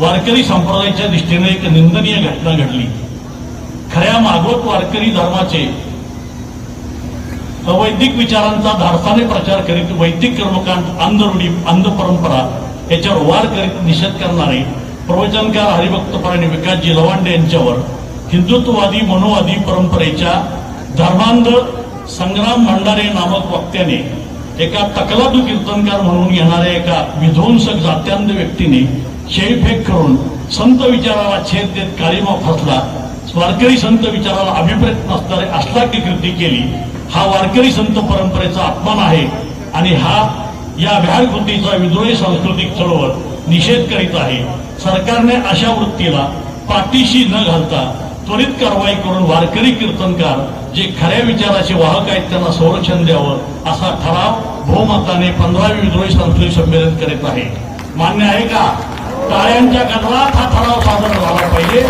वारकरी संप्रदायाच्या दृष्टीने एक निंदनीय घटना घडली। खऱ्या मागवत वारकरी धर्माचे अवैदिक विचारांचा धाडसाने प्रचार करीत वैदिक कर्मकांड, अंधरूढी, अंध परंपरा याच्यावर वार करीत निषेध करणारे प्रवचनकार हरिभक्तपरायण विकासजी लवांडे यांच्यावर हिंदुत्ववादी मनोवादी परंपरेच्या धर्मांध संग्राम भंडारे नामक वक्त्याने एका तकलादू कीर्तनकार म्हणून येणाऱ्या एका विध्वंसक जात्यांध व्यक्तीने शेळीफेक करून संत विचाराला छेद देत काळीमा फसला। वारकरी संत विचाराला अभिप्रेत नसणारे अश्लाघ्य कृती केली। हा वारकरी संत परंपरेचा अपमान आहे आणि हा या भ्याड कृतीचा विद्रोही सांस्कृतिक चळवळ निषेध करीत आहे। सरकारने अशा वृत्तीला पाठीशी न घालता त्वरित कारवाई करून वारकरी कीर्तनकार जे खऱ्या विचाराचे वाहक आहेत त्यांना संरक्षण द्यावं असा ठराव बहुमताने 15वे विद्रोही सांस्कृतिक संमेलन करीत आहे। मान्य आहे का? टाळ्यांच्या गजरात हा ठराव सादर झाला पाहिजे।